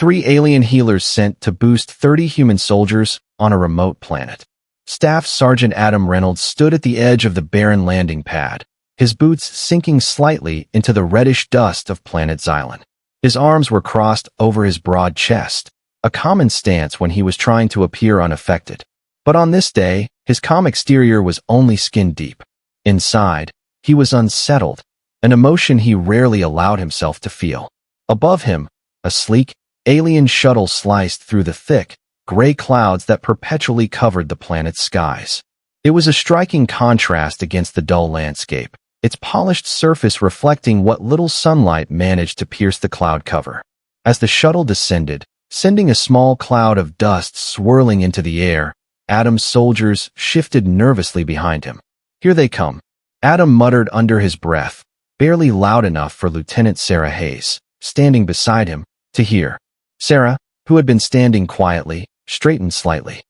3 alien healers sent to boost 30 human soldiers on a remote planet. Staff Sergeant Adam Reynolds stood at the edge of the barren landing pad, his boots sinking slightly into the reddish dust of planet Xylon. His arms were crossed over his broad chest, a common stance when he was trying to appear unaffected. But on this day, his calm exterior was only skin deep. Inside, he was unsettled, an emotion he rarely allowed himself to feel. Above him, a sleek, alien shuttle sliced through the thick, gray clouds that perpetually covered the planet's skies. It was a striking contrast against the dull landscape, its polished surface reflecting what little sunlight managed to pierce the cloud cover. As the shuttle descended, sending a small cloud of dust swirling into the air, Adam's soldiers shifted nervously behind him. "Here they come," Adam muttered under his breath, barely loud enough for Lieutenant Sarah Hayes, standing beside him, to hear. Sarah, who had been standing quietly, straightened slightly.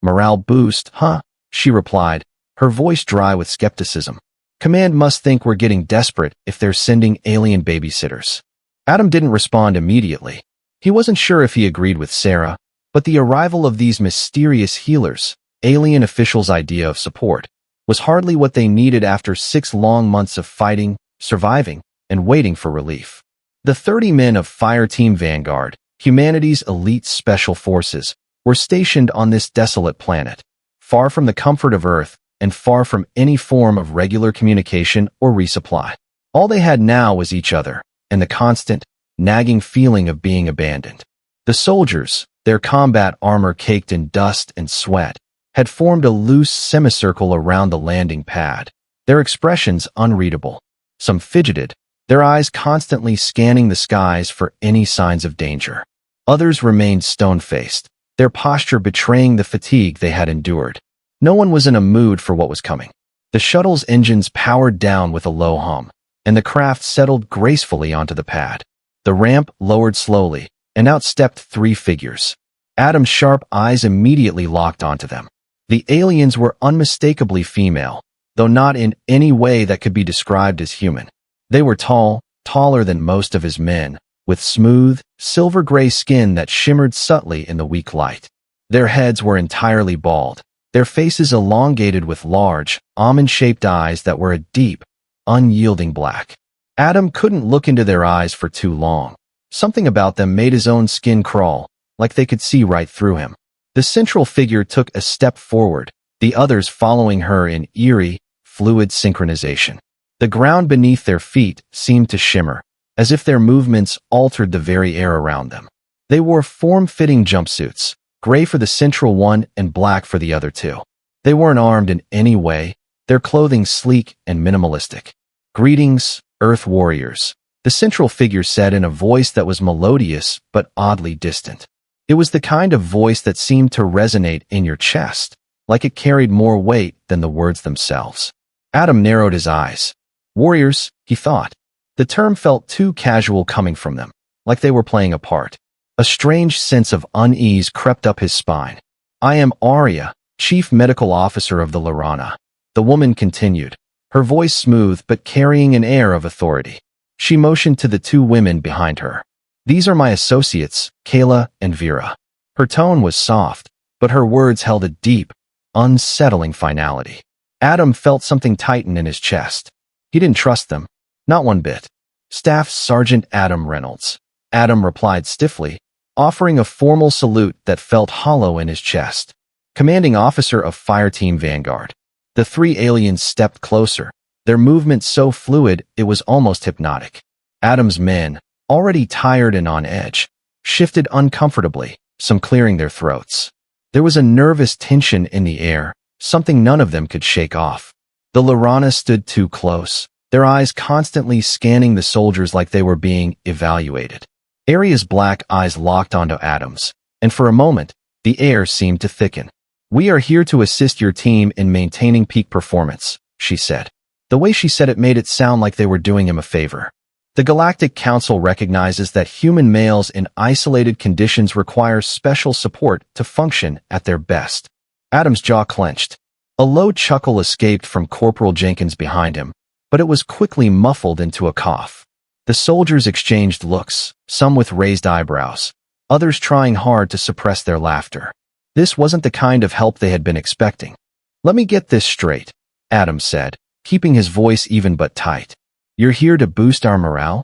"Morale boost, huh?" she replied, her voice dry with skepticism. "Command must think we're getting desperate if they're sending alien babysitters." Adam didn't respond immediately. He wasn't sure if he agreed with Sarah, but the arrival of these mysterious healers, alien officials' idea of support, was hardly what they needed after 6 long months of fighting, surviving, and waiting for relief. The 30 men of Fireteam Vanguard, humanity's elite special forces, were stationed on this desolate planet, far from the comfort of Earth and far from any form of regular communication or resupply. All they had now was each other, and the constant, nagging feeling of being abandoned. The soldiers, their combat armor caked in dust and sweat, had formed a loose semicircle around the landing pad, their expressions unreadable. Some fidgeted, their eyes constantly scanning the skies for any signs of danger. Others remained stone-faced, their posture betraying the fatigue they had endured. No one was in a mood for what was coming. The shuttle's engines powered down with a low hum, and the craft settled gracefully onto the pad. The ramp lowered slowly, and out stepped 3 figures. Adam's sharp eyes immediately locked onto them. The aliens were unmistakably female, though not in any way that could be described as human. They were tall, taller than most of his men, with smooth, silver-gray skin that shimmered subtly in the weak light. Their heads were entirely bald, their faces elongated with large, almond-shaped eyes that were a deep, unyielding black. Adam couldn't look into their eyes for too long. Something about them made his own skin crawl, like they could see right through him. The central figure took a step forward, the others following her in eerie, fluid synchronization. The ground beneath their feet seemed to shimmer, as if their movements altered the very air around them. They wore form-fitting jumpsuits, gray for the central one and black for the other 2. They weren't armed in any way, their clothing sleek and minimalistic. "Greetings, Earth warriors," the central figure said in a voice that was melodious but oddly distant. It was the kind of voice that seemed to resonate in your chest, like it carried more weight than the words themselves. Adam narrowed his eyes. "Warriors," he thought. The term felt too casual coming from them, like they were playing a part. A strange sense of unease crept up his spine. "I am Arya, Chief Medical Officer of the Lorana," the woman continued, her voice smooth but carrying an air of authority. She motioned to the 2 women behind her. "These are my associates, Kayla and Vera." Her tone was soft, but her words held a deep, unsettling finality. Adam felt something tighten in his chest. He didn't trust them. Not one bit. "Staff Sergeant Adam Reynolds," Adam replied stiffly, offering a formal salute that felt hollow in his chest. "Commanding Officer of Fireteam Vanguard." The 3 aliens stepped closer, their movement so fluid it was almost hypnotic. Adam's men, already tired and on edge, shifted uncomfortably, some clearing their throats. There was a nervous tension in the air, something none of them could shake off. The Lorana stood too close, their eyes constantly scanning the soldiers like they were being evaluated. Arya's black eyes locked onto Adam's, and for a moment, the air seemed to thicken. "We are here to assist your team in maintaining peak performance," she said. The way she said it made it sound like they were doing him a favor. "The Galactic Council recognizes that human males in isolated conditions require special support to function at their best." Adam's jaw clenched. A low chuckle escaped from Corporal Jenkins behind him, but it was quickly muffled into a cough. The soldiers exchanged looks, some with raised eyebrows, others trying hard to suppress their laughter. This wasn't the kind of help they had been expecting. "Let me get this straight," Adam said, keeping his voice even but tight. "You're here to boost our morale?"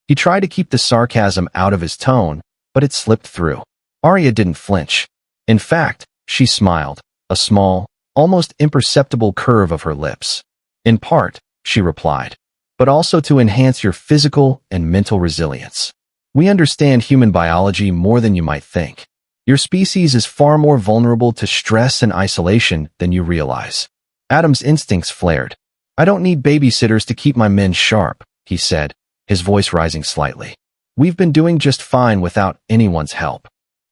He tried to keep the sarcasm out of his tone, but it slipped through. Arya didn't flinch. In fact, she smiled, a small, almost imperceptible curve of her lips. "In part," she replied, "but also to enhance your physical and mental resilience. We understand human biology more than you might think. Your species is far more vulnerable to stress and isolation than you realize." Adam's instincts flared. "I don't need babysitters to keep my men sharp," he said, his voice rising slightly. "We've been doing just fine without anyone's help."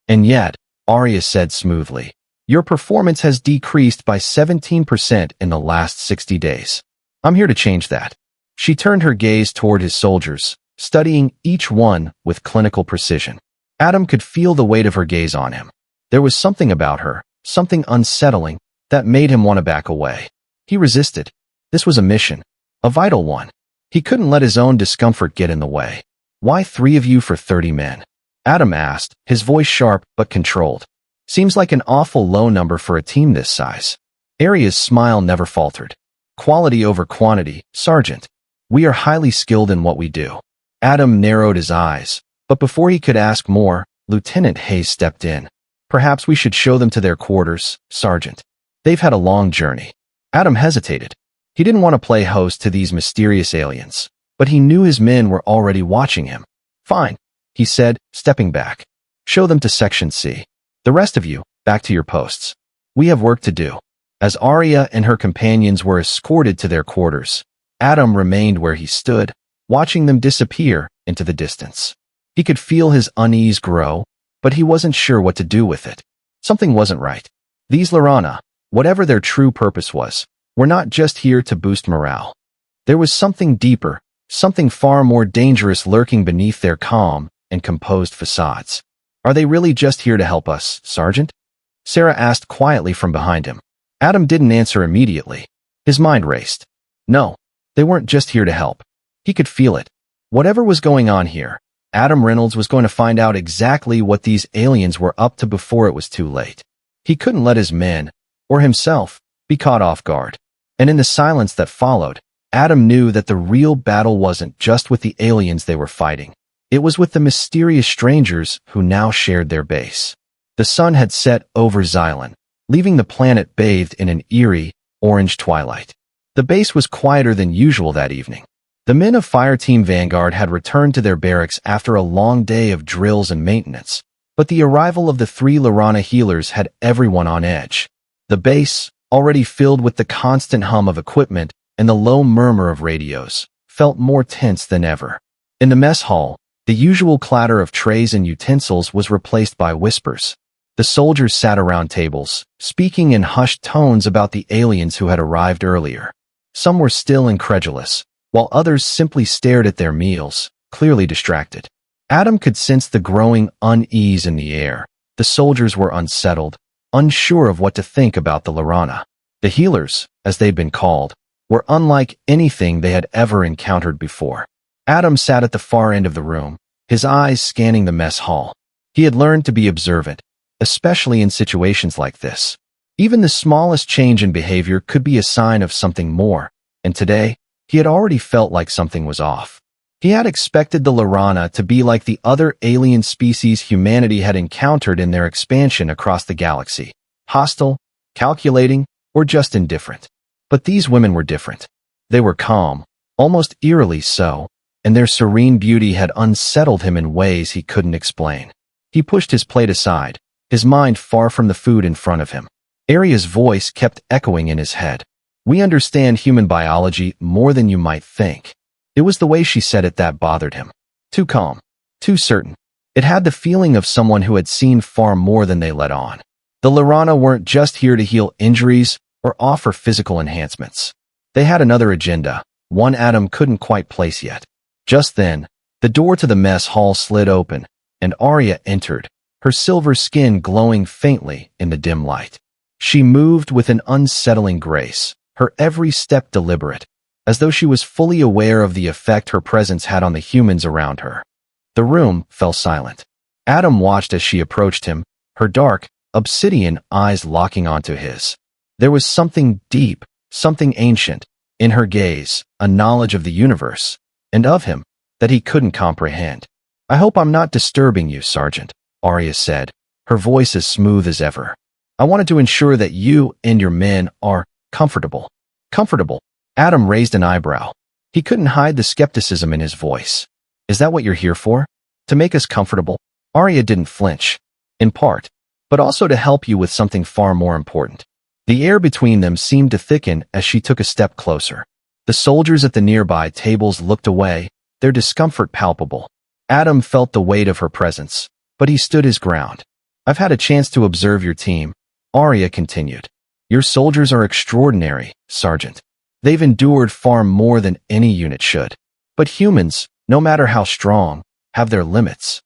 "And yet," Arya said smoothly, "your performance has decreased by 17% in the last 60 days. I'm here to change that." She turned her gaze toward his soldiers, studying each one with clinical precision. Adam could feel the weight of her gaze on him. There was something about her, something unsettling, that made him want to back away. He resisted. This was a mission, a vital one. He couldn't let his own discomfort get in the way. "Why 3 of you for 30 men?" Adam asked, his voice sharp but controlled. "Seems like an awful low number for a team this size." Arya's smile never faltered. "Quality over quantity, Sergeant. We are highly skilled in what we do." Adam narrowed his eyes, but before he could ask more, Lieutenant Hayes stepped in. "Perhaps we should show them to their quarters, Sergeant. They've had a long journey." Adam hesitated. He didn't want to play host to these mysterious aliens, but he knew his men were already watching him. "Fine," he said, stepping back. "Show them to Section C. The rest of you, back to your posts. We have work to do." As Arya and her companions were escorted to their quarters, Adam remained where he stood, watching them disappear into the distance. He could feel his unease grow, but he wasn't sure what to do with it. Something wasn't right. These Lorana, whatever their true purpose was, were not just here to boost morale. There was something deeper, something far more dangerous lurking beneath their calm and composed facades. "Are they really just here to help us, Sergeant?" Sarah asked quietly from behind him. Adam didn't answer immediately. His mind raced. No, they weren't just here to help. He could feel it. Whatever was going on here, Adam Reynolds was going to find out exactly what these aliens were up to before it was too late. He couldn't let his men, or himself, be caught off guard. And in the silence that followed, Adam knew that the real battle wasn't just with the aliens they were fighting. It was with the mysterious strangers who now shared their base. The sun had set over Xylan, leaving the planet bathed in an eerie, orange twilight. The base was quieter than usual that evening. The men of Fire Team Vanguard had returned to their barracks after a long day of drills and maintenance, but the arrival of the 3 Lorana healers had everyone on edge. The base, already filled with the constant hum of equipment and the low murmur of radios, felt more tense than ever. In the mess hall, the usual clatter of trays and utensils was replaced by whispers. The soldiers sat around tables, speaking in hushed tones about the aliens who had arrived earlier. Some were still incredulous, while others simply stared at their meals, clearly distracted. Adam could sense the growing unease in the air. The soldiers were unsettled, unsure of what to think about the Lorana. The healers, as they'd been called, were unlike anything they had ever encountered before. Adam sat at the far end of the room, his eyes scanning the mess hall. He had learned to be observant, especially in situations like this. Even the smallest change in behavior could be a sign of something more, and today, he had already felt like something was off. He had expected the Lorana to be like the other alien species humanity had encountered in their expansion across the galaxy, hostile, calculating, or just indifferent. But these women were different. They were calm, almost eerily so, and their serene beauty had unsettled him in ways he couldn't explain. He pushed his plate aside, his mind far from the food in front of him. Arya's voice kept echoing in his head. "We understand human biology more than you might think." It was the way she said it that bothered him. Too calm, too certain. It had the feeling of someone who had seen far more than they let on. The Lorana weren't just here to heal injuries or offer physical enhancements. They had another agenda, one Adam couldn't quite place yet. Just then, the door to the mess hall slid open, and Arya entered, her silver skin glowing faintly in the dim light. She moved with an unsettling grace, her every step deliberate, as though she was fully aware of the effect her presence had on the humans around her. The room fell silent. Adam watched as she approached him, her dark, obsidian eyes locking onto his. There was something deep, something ancient, in her gaze, a knowledge of the universe, and of him, that he couldn't comprehend. "I hope I'm not disturbing you, Sergeant," Arya said, her voice as smooth as ever. "I wanted to ensure that you and your men are comfortable." Comfortable? Adam raised an eyebrow. He couldn't hide the skepticism in his voice. "Is that what you're here for? To make us comfortable?" Arya didn't flinch. "In part, but also to help you with something far more important." The air between them seemed to thicken as she took a step closer. The soldiers at the nearby tables looked away, their discomfort palpable. Adam felt the weight of her presence, but he stood his ground. "I've had a chance to observe your team," Arya continued. "Your soldiers are extraordinary, Sergeant. They've endured far more than any unit should. But humans, no matter how strong, have their limits."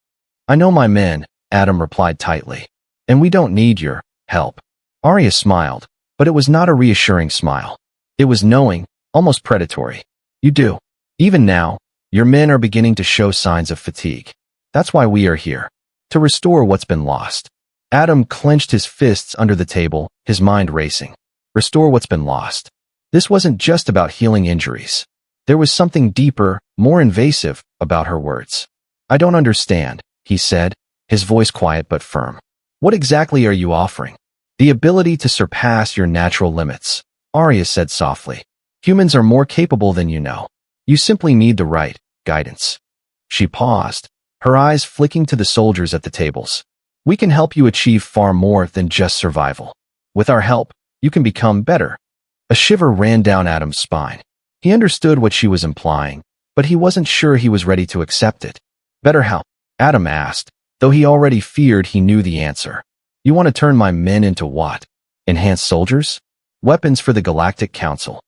"I know my men," Adam replied tightly. "And we don't need your help." Arya smiled, but it was not a reassuring smile. It was knowing, almost predatory. "You do. Even now, your men are beginning to show signs of fatigue. That's why we are here. To restore what's been lost." Adam clenched his fists under the table, his mind racing. Restore what's been lost. This wasn't just about healing injuries. There was something deeper, more invasive, about her words. "I don't understand," he said, his voice quiet but firm. "What exactly are you offering?" "The ability to surpass your natural limits," Arya said softly. "Humans are more capable than you know. You simply need the right guidance." She paused, her eyes flicking to the soldiers at the tables. "We can help you achieve far more than just survival. With our help, you can become better." A shiver ran down Adam's spine. He understood what she was implying, but he wasn't sure he was ready to accept it. "Better how?" Adam asked, though he already feared he knew the answer. "You want to turn my men into what? Enhanced soldiers? Weapons for the Galactic Council?"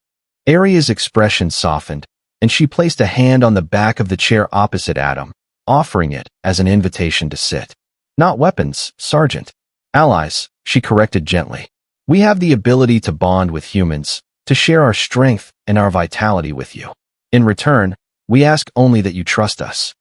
Arya's expression softened, and she placed a hand on the back of the chair opposite Adam, offering it as an invitation to sit. "Not weapons, Sergeant. Allies," she corrected gently. "We have the ability to bond with humans, to share our strength and our vitality with you. In return, we ask only that you trust us."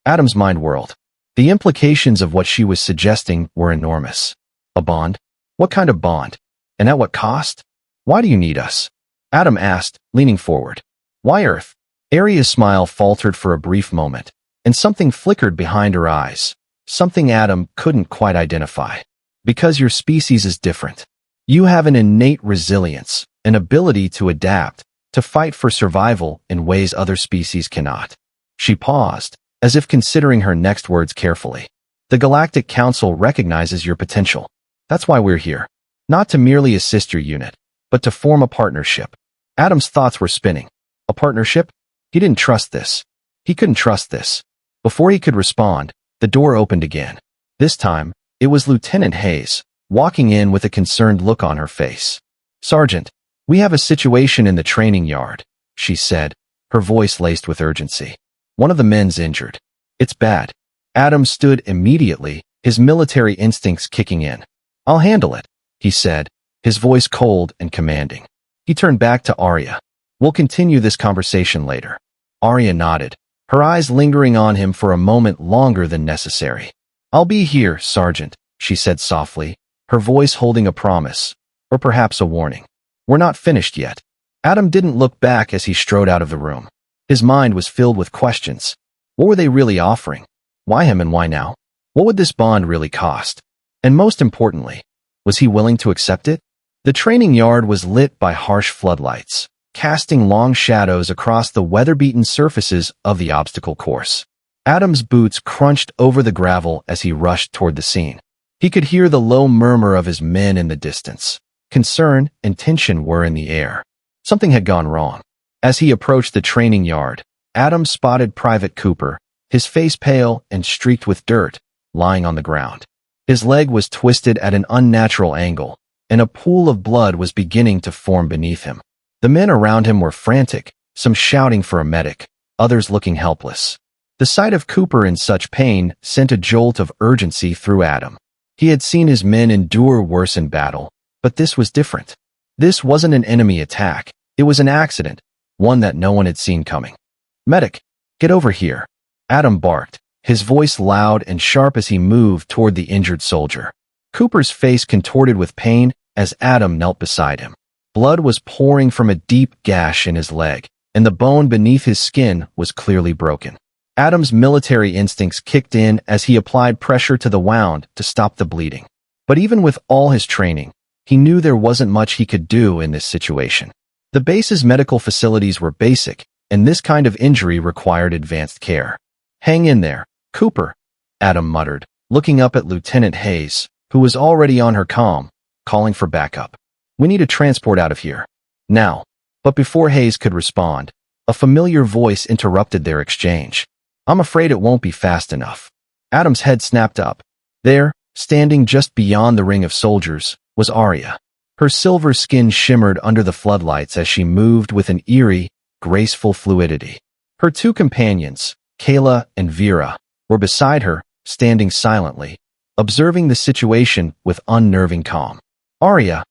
Adam's mind whirled. The implications of what she was suggesting were enormous. A bond? What kind of bond? And at what cost? "Why do you need us?" Adam asked, leaning forward. "Why Earth?" Arya's smile faltered for a brief moment, and something flickered behind her eyes, something Adam couldn't quite identify. "Because your species is different. You have an innate resilience, an ability to adapt, to fight for survival in ways other species cannot." She paused, as if considering her next words carefully. "The Galactic Council recognizes your potential. That's why we're here. Not to merely assist your unit, but to form a partnership." Adam's thoughts were spinning. A partnership? He didn't trust this. He couldn't trust this. Before he could respond, the door opened again. This time, it was Lieutenant Hayes, walking in with a concerned look on her face. "Sergeant, we have a situation in the training yard," she said, her voice laced with urgency. "One of the men's injured. It's bad." Adam stood immediately, his military instincts kicking in. "I'll handle it," he said, his voice cold and commanding. He turned back to Arya. "We'll continue this conversation later." Arya nodded, her eyes lingering on him for a moment longer than necessary. "I'll be here, Sergeant," she said softly, her voice holding a promise, or perhaps a warning. "We're not finished yet." Adam didn't look back as he strode out of the room. His mind was filled with questions. What were they really offering? Why him and why now? What would this bond really cost? And most importantly, was he willing to accept it? The training yard was lit by harsh floodlights, casting long shadows across the weather-beaten surfaces of the obstacle course. Adam's boots crunched over the gravel as he rushed toward the scene. He could hear the low murmur of his men in the distance. Concern and tension were in the air. Something had gone wrong. As he approached the training yard, Adam spotted Private Cooper, his face pale and streaked with dirt, lying on the ground. His leg was twisted at an unnatural angle, and a pool of blood was beginning to form beneath him. The men around him were frantic, some shouting for a medic, others looking helpless. The sight of Cooper in such pain sent a jolt of urgency through Adam. He had seen his men endure worse in battle, but this was different. This wasn't an enemy attack. It was an accident, one that no one had seen coming. "Medic, get over here," Adam barked, his voice loud and sharp as he moved toward the injured soldier. Cooper's face contorted with pain as Adam knelt beside him. Blood was pouring from a deep gash in his leg, and the bone beneath his skin was clearly broken. Adam's military instincts kicked in as he applied pressure to the wound to stop the bleeding. But even with all his training, he knew there wasn't much he could do in this situation. The base's medical facilities were basic, and this kind of injury required advanced care. "Hang in there, Cooper," Adam muttered, looking up at Lieutenant Hayes, who was already on her comm, calling for backup. "We need a transport out of here. Now." But before Hayes could respond, a familiar voice interrupted their exchange. "I'm afraid it won't be fast enough." Adam's head snapped up. There, standing just beyond the ring of soldiers, was Arya. Her silver skin shimmered under the floodlights as she moved with an eerie, graceful fluidity. Her two companions, Kayla and Vera, were beside her, standing silently, observing the situation with unnerving calm. "Arya,"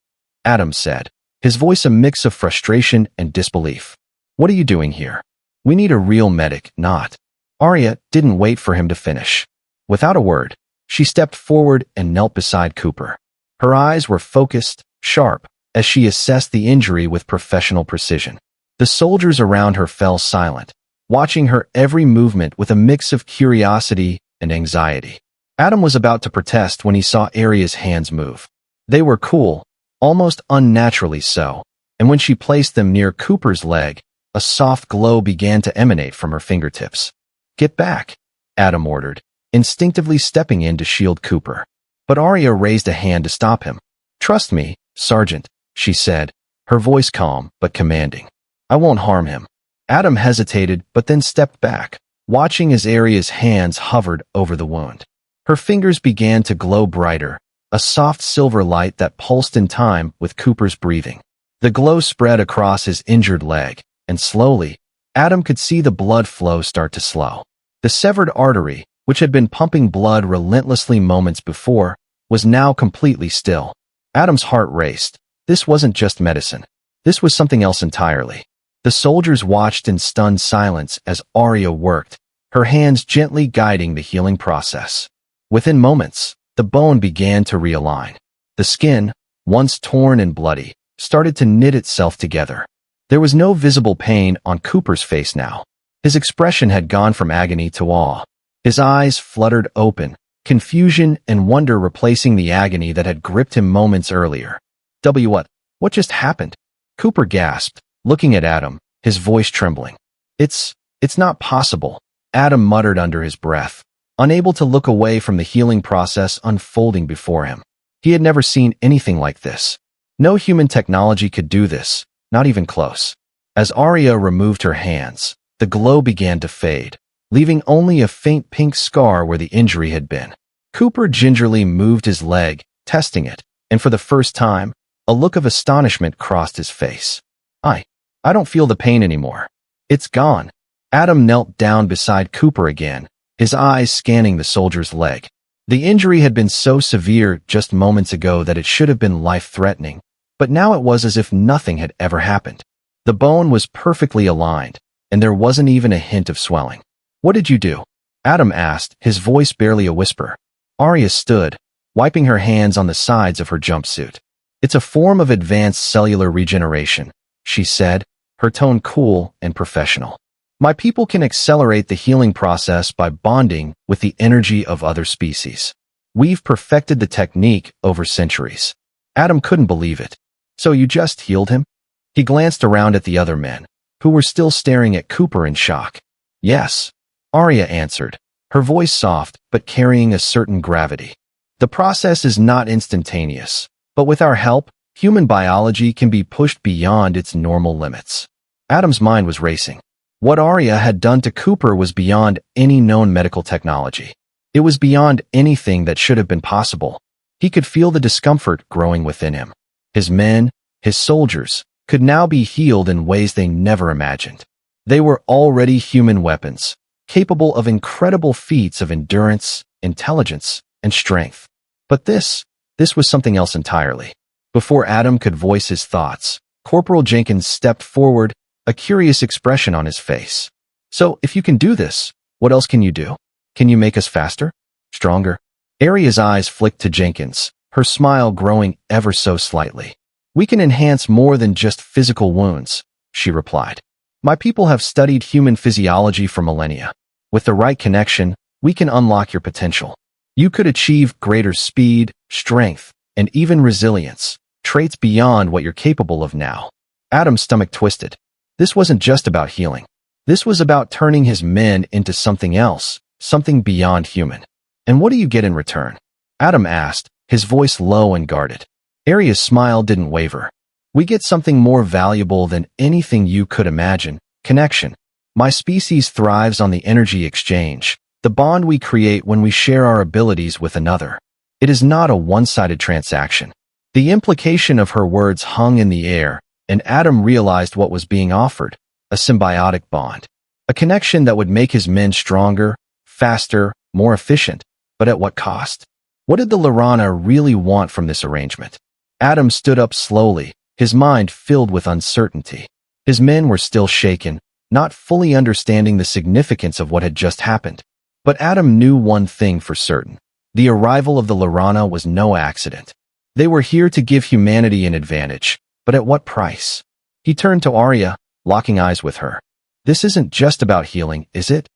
Adam said, his voice a mix of frustration and disbelief. "What are you doing here? We need a real medic, not." Arya didn't wait for him to finish. Without a word, she stepped forward and knelt beside Cooper. Her eyes were focused, sharp, as she assessed the injury with professional precision. The soldiers around her fell silent, watching her every movement with a mix of curiosity and anxiety. Adam was about to protest when he saw Arya's hands move. They were cool, almost unnaturally so, and when she placed them near Cooper's leg, a soft glow began to emanate from her fingertips. "Get back," Adam ordered, instinctively stepping in to shield Cooper. But Arya raised a hand to stop him. "Trust me, Sergeant," she said, her voice calm but commanding. "I won't harm him." Adam hesitated but then stepped back, watching as Arya's hands hovered over the wound. Her fingers began to glow brighter, a soft silver light that pulsed in time with Cooper's breathing. The glow spread across his injured leg, and slowly, Adam could see the blood flow start to slow. The severed artery, which had been pumping blood relentlessly moments before, was now completely still. Adam's heart raced. This wasn't just medicine. This was something else entirely. The soldiers watched in stunned silence as Arya worked, her hands gently guiding the healing process. Within moments, the bone began to realign. The skin, once torn and bloody, started to knit itself together. There was no visible pain on Cooper's face now. His expression had gone from agony to awe. His eyes fluttered open, confusion and wonder replacing the agony that had gripped him moments earlier. What just happened?" Cooper gasped, looking at Adam, his voice trembling. It's not possible," Adam muttered under his breath, unable to look away from the healing process unfolding before him. He had never seen anything like this. No human technology could do this, not even close. As Arya removed her hands, the glow began to fade, leaving only a faint pink scar where the injury had been. Cooper gingerly moved his leg, testing it, and for the first time, a look of astonishment crossed his face. I don't feel the pain anymore. It's gone." Adam knelt down beside Cooper again, his eyes scanning the soldier's leg. The injury had been so severe just moments ago that it should have been life-threatening, but now it was as if nothing had ever happened. The bone was perfectly aligned, and there wasn't even a hint of swelling. "What did you do?" Adam asked, his voice barely a whisper. Arya stood, wiping her hands on the sides of her jumpsuit. "It's a form of advanced cellular regeneration," she said, her tone cool and professional. "My people can accelerate the healing process by bonding with the energy of other species. We've perfected the technique over centuries." Adam couldn't believe it. "So you just healed him?" He glanced around at the other men, who were still staring at Cooper in shock. "Yes," Arya answered, her voice soft but carrying a certain gravity. "The process is not instantaneous, but with our help, human biology can be pushed beyond its normal limits." Adam's mind was racing. What Arya had done to Cooper was beyond any known medical technology. It was beyond anything that should have been possible. He could feel the discomfort growing within him. His men, his soldiers, could now be healed in ways they never imagined. They were already human weapons, capable of incredible feats of endurance, intelligence, and strength. But this was something else entirely. Before Adam could voice his thoughts, Corporal Jenkins stepped forward, a curious expression on his face. "So, if you can do this, what else can you do?" Can you make us faster? Stronger? Aria's eyes flicked to Jenkins, her smile growing ever so slightly. We can enhance more than just physical wounds, she replied. My people have studied human physiology for millennia. With the right connection, we can unlock your potential. You could achieve greater speed, strength, and even resilience, traits beyond what you're capable of now. Adam's stomach twisted. This wasn't just about healing. This was about turning his men into something else, something beyond human. And what do you get in return? Adam asked, his voice low and guarded. Aria's smile didn't waver. We get something more valuable than anything you could imagine: connection. My species thrives on the energy exchange, the bond we create when we share our abilities with another. It is not a one-sided transaction. The implication of her words hung in the air, and Adam realized what was being offered: a symbiotic bond. A connection that would make his men stronger, faster, more efficient. But at what cost? What did the Lorana really want from this arrangement? Adam stood up slowly, his mind filled with uncertainty. His men were still shaken, not fully understanding the significance of what had just happened. But Adam knew one thing for certain: the arrival of the Lorana was no accident. They were here to give humanity an advantage, but at what price? He turned to Arya, locking eyes with her. This isn't just about healing, is it?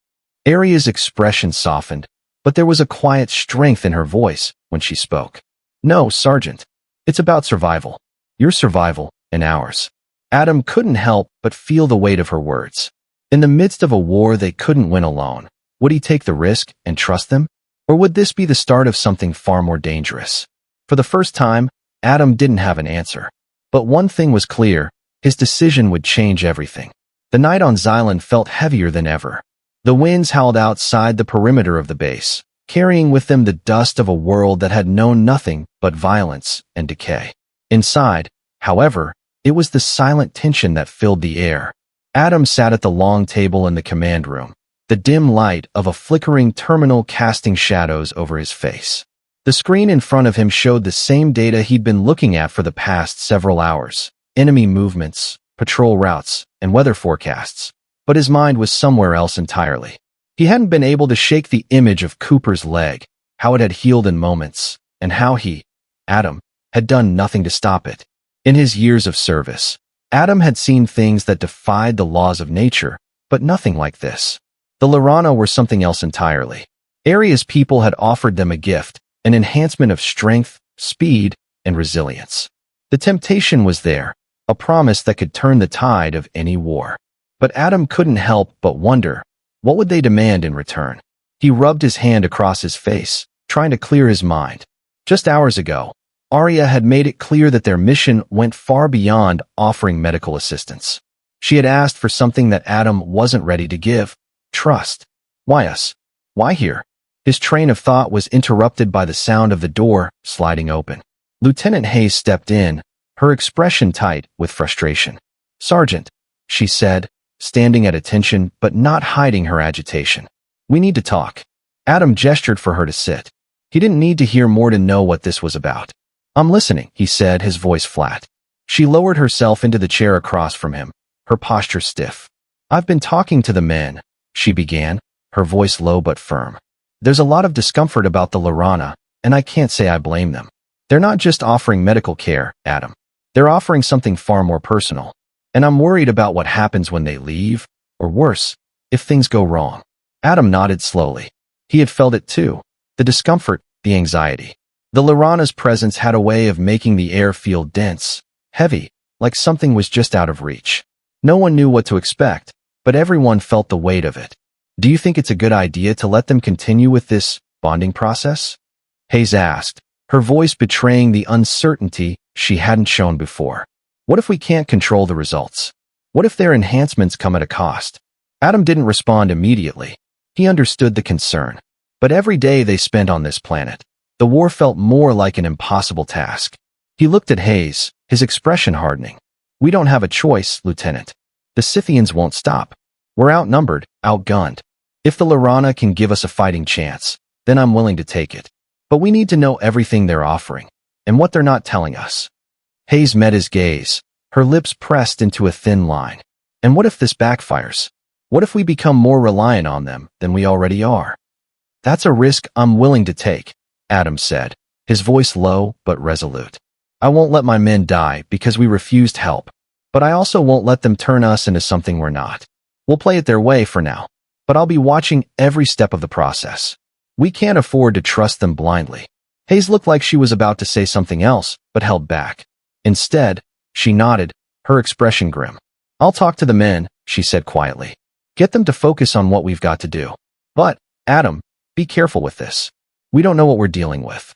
Arya's expression softened, but there was a quiet strength in her voice when she spoke. No, Sergeant. It's about survival. Your survival and ours. Adam couldn't help but feel the weight of her words. In the midst of a war they couldn't win alone, would he take the risk and trust them? Or would this be the start of something far more dangerous? For the first time, Adam didn't have an answer. But one thing was clear: his decision would change everything. The night on Xylan felt heavier than ever. The winds howled outside the perimeter of the base, carrying with them the dust of a world that had known nothing but violence and decay. Inside, however, it was the silent tension that filled the air. Adam sat at the long table in the command room, the dim light of a flickering terminal casting shadows over his face. The screen in front of him showed the same data he'd been looking at for the past several hours: enemy movements, patrol routes, and weather forecasts. But his mind was somewhere else entirely. He hadn't been able to shake the image of Cooper's leg, how it had healed in moments, and how he, Adam, had done nothing to stop it. In his years of service, Adam had seen things that defied the laws of nature, but nothing like this. The Lorana were something else entirely. Aria's people had offered them a gift, an enhancement of strength, speed, and resilience. The temptation was there, a promise that could turn the tide of any war. But Adam couldn't help but wonder, what would they demand in return? He rubbed his hand across his face, trying to clear his mind. Just hours ago, Arya had made it clear that their mission went far beyond offering medical assistance. She had asked for something that Adam wasn't ready to give: trust. Why us? Why here? His train of thought was interrupted by the sound of the door sliding open. Lieutenant Hayes stepped in, her expression tight with frustration. "Sergeant," she said, standing at attention but not hiding her agitation. "We need to talk." Adam gestured for her to sit. He didn't need to hear more to know what this was about. "I'm listening," he said, his voice flat. She lowered herself into the chair across from him, her posture stiff. "I've been talking to the men," she began, her voice low but firm. "There's a lot of discomfort about the Lorana, and I can't say I blame them. They're not just offering medical care, Adam. They're offering something far more personal. And I'm worried about what happens when they leave, or worse, if things go wrong." Adam nodded slowly. He had felt it too: the discomfort, the anxiety. The Lorana's presence had a way of making the air feel dense, heavy, like something was just out of reach. No one knew what to expect, but everyone felt the weight of it. "Do you think it's a good idea to let them continue with this bonding process?" Hayes asked, her voice betraying the uncertainty she hadn't shown before. "What if we can't control the results? What if their enhancements come at a cost?" Adam didn't respond immediately. He understood the concern. But every day they spent on this planet, the war felt more like an impossible task. He looked at Hayes, his expression hardening. "We don't have a choice, Lieutenant. The Scythians won't stop. We're outnumbered, outgunned. If the Lorana can give us a fighting chance, then I'm willing to take it. But we need to know everything they're offering, and what they're not telling us." Hayes met his gaze, her lips pressed into a thin line. "And what if this backfires? What if we become more reliant on them than we already are?" That's a risk I'm willing to take, Adam said, his voice low but resolute. I won't let my men die because we refused help, but I also won't let them turn us into something we're not. We'll play it their way for now, but I'll be watching every step of the process. We can't afford to trust them blindly. Hayes looked like she was about to say something else, but held back. Instead, she nodded, her expression grim. I'll talk to the men, she said quietly. Get them to focus on what we've got to do. But, Adam, be careful with this. We don't know what we're dealing with.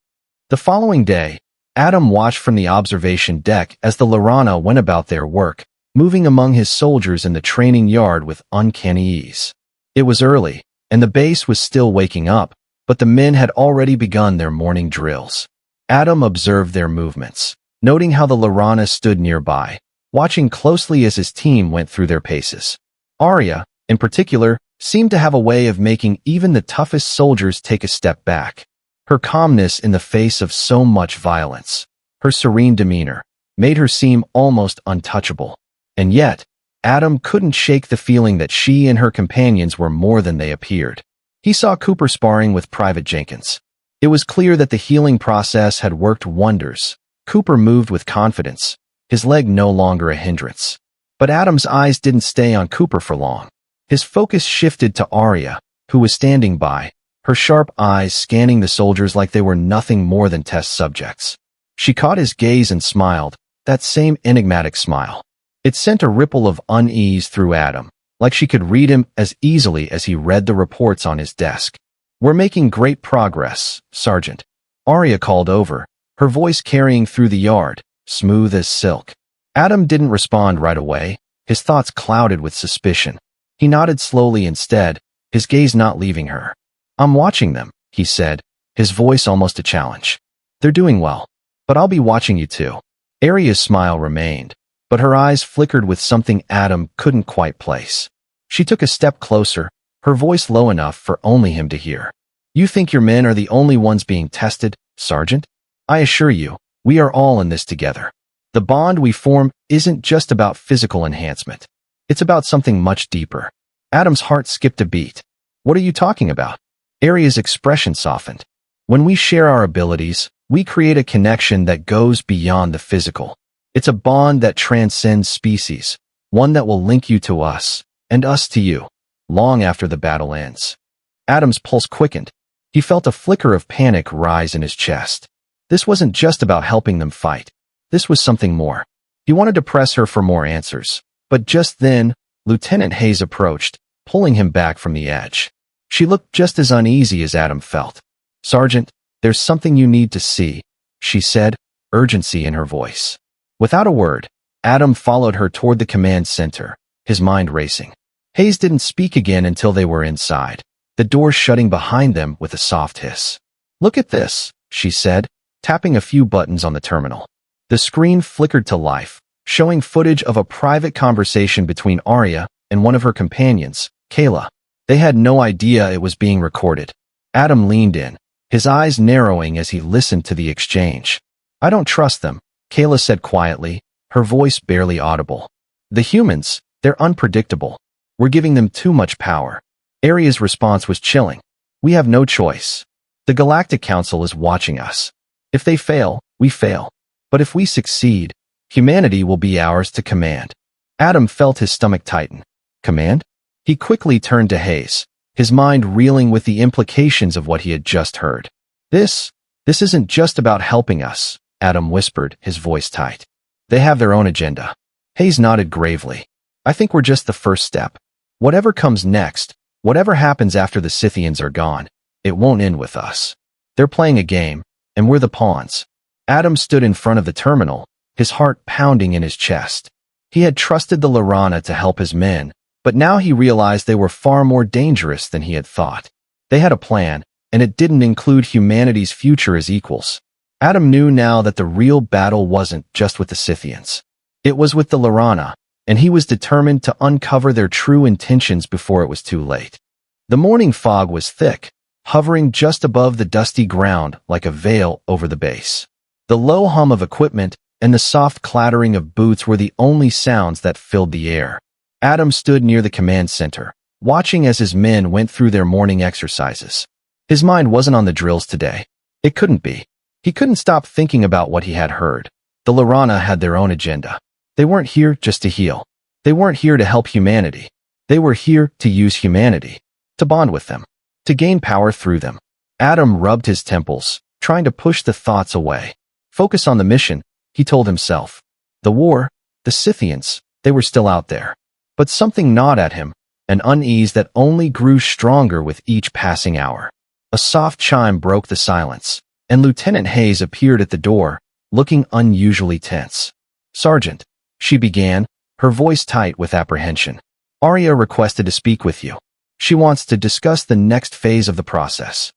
The following day, Adam watched from the observation deck as the Lorana went about their work, moving among his soldiers in the training yard with uncanny ease. It was early, and the base was still waking up, but the men had already begun their morning drills. Adam observed their movements, noting how the Lorana stood nearby, watching closely as his team went through their paces. Arya, in particular, seemed to have a way of making even the toughest soldiers take a step back. Her calmness in the face of so much violence, her serene demeanor, made her seem almost untouchable. And yet, Adam couldn't shake the feeling that she and her companions were more than they appeared. He saw Cooper sparring with Private Jenkins. It was clear that the healing process had worked wonders. Cooper moved with confidence, his leg no longer a hindrance. But Adam's eyes didn't stay on Cooper for long. His focus shifted to Arya, who was standing by, her sharp eyes scanning the soldiers like they were nothing more than test subjects. She caught his gaze and smiled, that same enigmatic smile. It sent a ripple of unease through Adam, like she could read him as easily as he read the reports on his desk. We're making great progress, Sergeant. Arya called over, her voice carrying through the yard, smooth as silk. Adam didn't respond right away, his thoughts clouded with suspicion. He nodded slowly instead, his gaze not leaving her. I'm watching them, he said, his voice almost a challenge. They're doing well, but I'll be watching you too. Arya's smile remained, but her eyes flickered with something Adam couldn't quite place. She took a step closer, her voice low enough for only him to hear. You think your men are the only ones being tested, Sergeant? I assure you, we are all in this together. The bond we form isn't just about physical enhancement. It's about something much deeper. Adam's heart skipped a beat. What are you talking about? Arya's expression softened. When we share our abilities, we create a connection that goes beyond the physical. It's a bond that transcends species, one that will link you to us, and us to you, long after the battle ends. Adam's pulse quickened. He felt a flicker of panic rise in his chest. This wasn't just about helping them fight. This was something more. He wanted to press her for more answers, but just then, Lieutenant Hayes approached, pulling him back from the edge. She looked just as uneasy as Adam felt. Sergeant, there's something you need to see, she said, urgency in her voice. Without a word, Adam followed her toward the command center, his mind racing. Hayes didn't speak again until they were inside, the door shutting behind them with a soft hiss. Look at this, she said, tapping a few buttons on the terminal. The screen flickered to life, showing footage of a private conversation between Arya and one of her companions, Kayla. They had no idea it was being recorded. Adam leaned in, his eyes narrowing as he listened to the exchange. I don't trust them, Kayla said quietly, her voice barely audible. The humans, they're unpredictable. We're giving them too much power. Arya's response was chilling. We have no choice. The Galactic Council is watching us. If they fail, we fail. But if we succeed, humanity will be ours to command. Adam felt his stomach tighten. Command? He quickly turned to Hayes, his mind reeling with the implications of what he had just heard. This isn't just about helping us, Adam whispered, his voice tight. They have their own agenda. Hayes nodded gravely. I think we're just the first step. Whatever comes next, whatever happens after the Scythians are gone, it won't end with us. They're playing a game, and we're the pawns. Adam stood in front of the terminal, his heart pounding in his chest. He had trusted the Lorana to help his men, but now he realized they were far more dangerous than he had thought. They had a plan, and it didn't include humanity's future as equals. Adam knew now that the real battle wasn't just with the Scythians. It was with the Lorana, and he was determined to uncover their true intentions before it was too late. The morning fog was thick, hovering just above the dusty ground like a veil over the base. The low hum of equipment and the soft clattering of boots were the only sounds that filled the air. Adam stood near the command center, watching as his men went through their morning exercises. His mind wasn't on the drills today. It couldn't be. He couldn't stop thinking about what he had heard. The Lorana had their own agenda. They weren't here just to heal. They weren't here to help humanity. They were here to use humanity, to bond with them, to gain power through them. Adam rubbed his temples, trying to push the thoughts away. Focus on the mission, he told himself. The war, the Scythians, they were still out there. But something gnawed at him, an unease that only grew stronger with each passing hour. A soft chime broke the silence, and Lieutenant Hayes appeared at the door, looking unusually tense. "Sergeant," she began, her voice tight with apprehension. "Arya requested to speak with you. She wants to discuss the next phase of the process."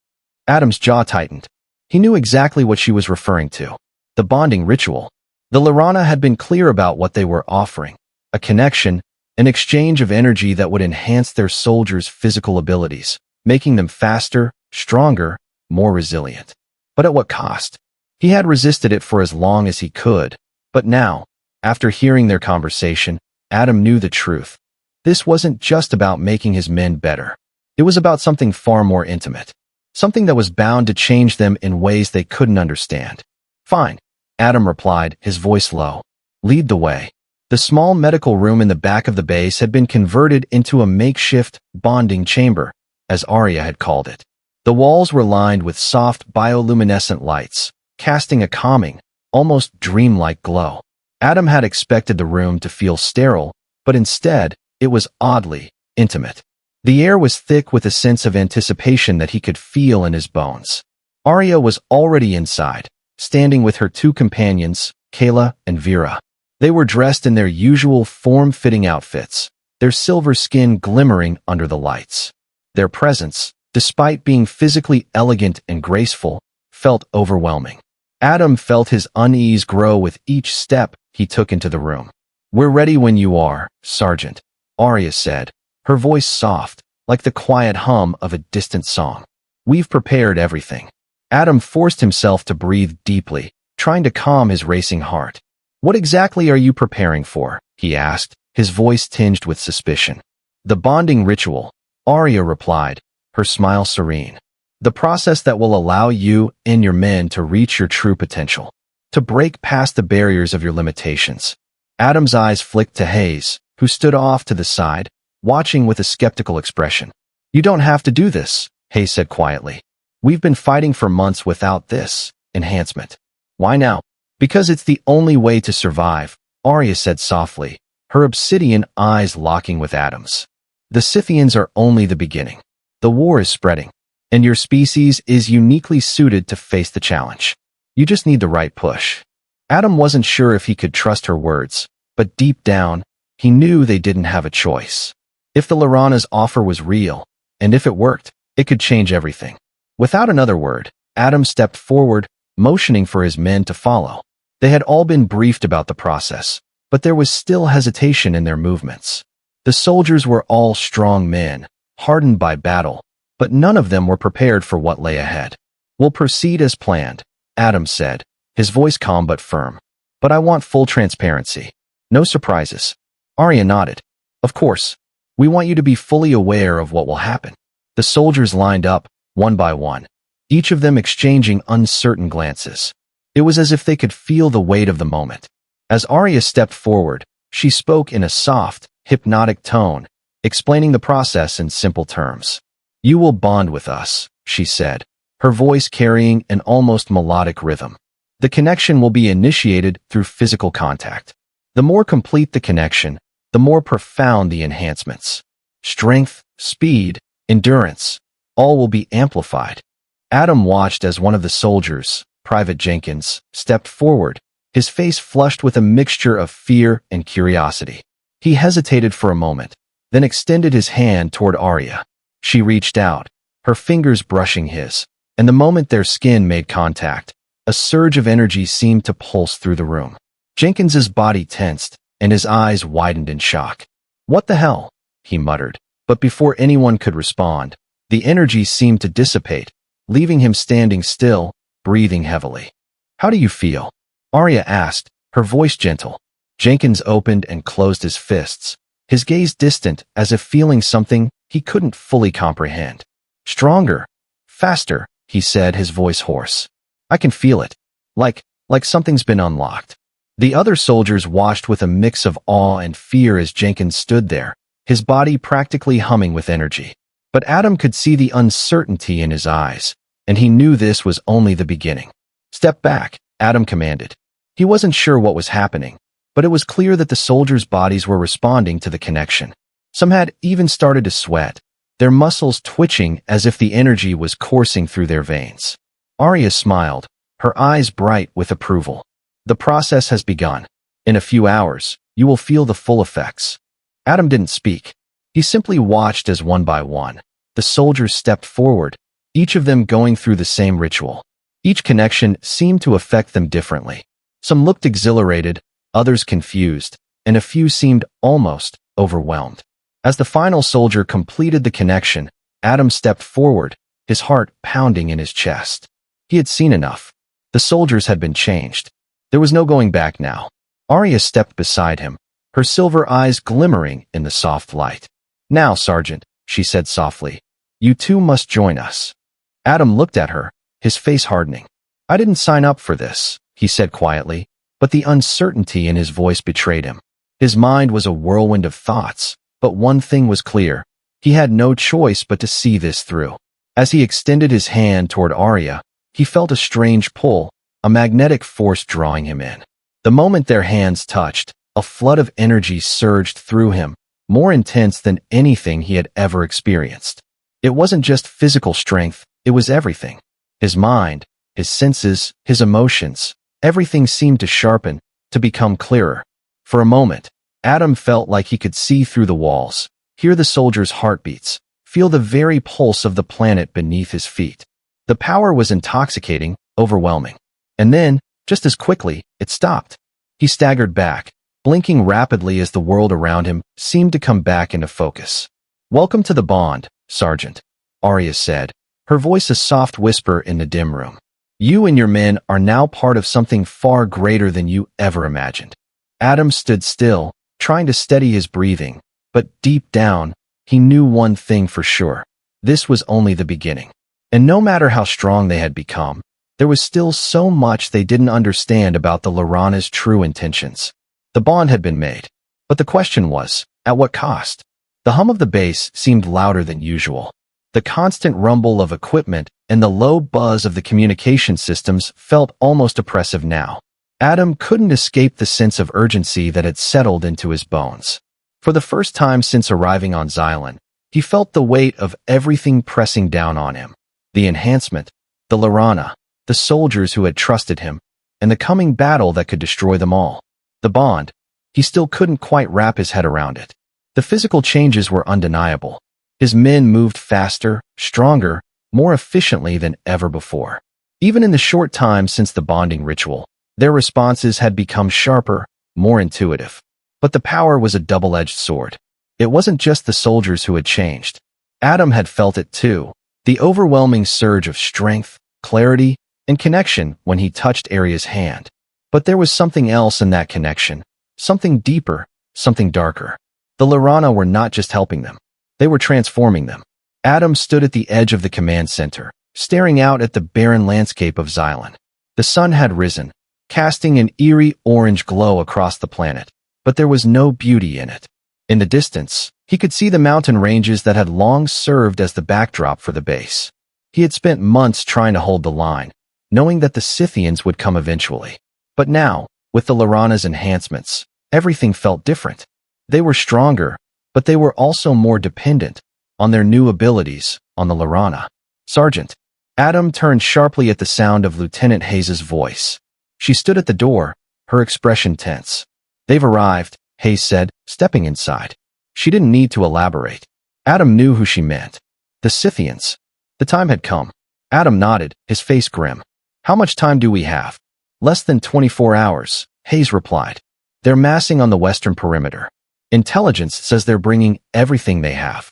Adam's jaw tightened. He knew exactly what she was referring to. The bonding ritual. The Lorana had been clear about what they were offering. A connection, an exchange of energy that would enhance their soldiers' physical abilities, making them faster, stronger, more resilient. But at what cost? He had resisted it for as long as he could, but now, after hearing their conversation, Adam knew the truth. This wasn't just about making his men better. It was about something far more intimate. Something that was bound to change them in ways they couldn't understand. "Fine," Adam replied, his voice low. "Lead the way." The small medical room in the back of the base had been converted into a makeshift bonding chamber, as Arya had called it. The walls were lined with soft bioluminescent lights, casting a calming, almost dreamlike glow. Adam had expected the room to feel sterile, but instead, it was oddly intimate. The air was thick with a sense of anticipation that he could feel in his bones. Arya was already inside, standing with her two companions, Kayla and Vera. They were dressed in their usual form-fitting outfits, their silver skin glimmering under the lights. Their presence, despite being physically elegant and graceful, felt overwhelming. Adam felt his unease grow with each step he took into the room. "We're ready when you are, Sergeant," Arya said, her voice soft, like the quiet hum of a distant song. "We've prepared everything." Adam forced himself to breathe deeply, trying to calm his racing heart. "What exactly are you preparing for?" he asked, his voice tinged with suspicion. "The bonding ritual," Arya replied, her smile serene. "The process that will allow you and your men to reach your true potential, to break past the barriers of your limitations." Adam's eyes flicked to Hayes, who stood off to the side, watching with a skeptical expression. "You don't have to do this," Hayes said quietly. "We've been fighting for months without this enhancement." "Why now?" "Because it's the only way to survive," Arya said softly, her obsidian eyes locking with Adam's. "The Scythians are only the beginning. The war is spreading, and your species is uniquely suited to face the challenge. You just need the right push." Adam wasn't sure if he could trust her words, but deep down, he knew they didn't have a choice. If the Lorana's offer was real, and if it worked, it could change everything. Without another word, Adam stepped forward, motioning for his men to follow. They had all been briefed about the process, but there was still hesitation in their movements. The soldiers were all strong men, hardened by battle, but none of them were prepared for what lay ahead. "We'll proceed as planned," Adam said, his voice calm but firm. "But I want full transparency. No surprises." Arya nodded. "Of course. We want you to be fully aware of what will happen." The soldiers lined up, one by one, each of them exchanging uncertain glances. It was as if they could feel the weight of the moment. As Arya stepped forward, she spoke in a soft, hypnotic tone, explaining the process in simple terms. "You will bond with us," she said, her voice carrying an almost melodic rhythm. "The connection will be initiated through physical contact. The more complete the connection, the more profound the enhancements. Strength, speed, endurance, all will be amplified." Adam watched as one of the soldiers, Private Jenkins, stepped forward, his face flushed with a mixture of fear and curiosity. He hesitated for a moment, then extended his hand toward Arya. She reached out, her fingers brushing his, and the moment their skin made contact, a surge of energy seemed to pulse through the room. Jenkins's body tensed, and his eyes widened in shock. "What the hell?" he muttered, but before anyone could respond, the energy seemed to dissipate, leaving him standing still, breathing heavily. "How do you feel?" Arya asked, her voice gentle. Jenkins opened and closed his fists, his gaze distant as if feeling something he couldn't fully comprehend. "Stronger, Faster, he said, his voice hoarse. I can feel it. Like something's been unlocked. The other soldiers watched with a mix of awe and fear as Jenkins stood there, his body practically humming with energy. But Adam could see the uncertainty in his eyes, and he knew this was only the beginning. Step back, Adam commanded. He wasn't sure what was happening, but it was clear that the soldiers' bodies were responding to the connection. Some had even started to sweat, their muscles twitching as if the energy was coursing through their veins. Arya smiled, her eyes bright with approval. The process has begun. In a few hours, you will feel the full effects. Adam didn't speak. He simply watched as one by one, the soldiers stepped forward, each of them going through the same ritual. Each connection seemed to affect them differently. Some looked exhilarated, others confused, and a few seemed almost overwhelmed. As the final soldier completed the connection, Adam stepped forward, his heart pounding in his chest. He had seen enough. The soldiers had been changed. There was no going back now. Arya stepped beside him, her silver eyes glimmering in the soft light. Now, Sergeant, she said softly, you two must join us. Adam looked at her, his face hardening. I didn't sign up for this, he said quietly, but the uncertainty in his voice betrayed him. His mind was a whirlwind of thoughts, but one thing was clear. He had no choice but to see this through. As he extended his hand toward Arya, he felt a strange pull, a magnetic force drawing him in. The moment their hands touched, a flood of energy surged through him, more intense than anything he had ever experienced. It wasn't just physical strength, it was everything. His mind, his senses, his emotions, everything seemed to sharpen, to become clearer. For a moment, Adam felt like he could see through the walls, hear the soldiers' heartbeats, feel the very pulse of the planet beneath his feet. The power was intoxicating, overwhelming. And then, just as quickly, it stopped. He staggered back, blinking rapidly as the world around him seemed to come back into focus. Welcome to the bond, Sergeant, Arya said, her voice a soft whisper in the dim room. You and your men are now part of something far greater than you ever imagined. Adam stood still, trying to steady his breathing, but deep down, he knew one thing for sure. This was only the beginning. And no matter how strong they had become, there was still so much they didn't understand about the Lorana's true intentions. The bond had been made, but the question was, at what cost? The hum of the bass seemed louder than usual. The constant rumble of equipment and the low buzz of the communication systems felt almost oppressive now. Adam couldn't escape the sense of urgency that had settled into his bones. For the first time since arriving on Xylan, he felt the weight of everything pressing down on him. The enhancement, the Lorana, the soldiers who had trusted him, and the coming battle that could destroy them all. The bond, he still couldn't quite wrap his head around it. The physical changes were undeniable. His men moved faster, stronger, more efficiently than ever before. Even in the short time since the bonding ritual, their responses had become sharper, more intuitive. But the power was a double-edged sword. It wasn't just the soldiers who had changed. Adam had felt it too, the overwhelming surge of strength, clarity, and connection when he touched Arya's hand. But there was something else in that connection, something deeper, something darker. The Lorana were not just helping them. They were transforming them. Adam stood at the edge of the command center, staring out at the barren landscape of Xylan. The sun had risen, casting an eerie orange glow across the planet, but there was no beauty in it. In the distance, he could see the mountain ranges that had long served as the backdrop for the base. He had spent months trying to hold the line, knowing that the Scythians would come eventually. But now, with the Lorana's enhancements, everything felt different. They were stronger, but they were also more dependent on their new abilities, on the Lorana. Sergeant. Adam turned sharply at the sound of Lieutenant Hayes' voice. She stood at the door, her expression tense. They've arrived, Hayes said, stepping inside. She didn't need to elaborate. Adam knew who she meant. The Scythians. The time had come. Adam nodded, his face grim. How much time do we have? Less than 24 hours, Hayes replied. They're massing on the western perimeter. Intelligence says they're bringing everything they have.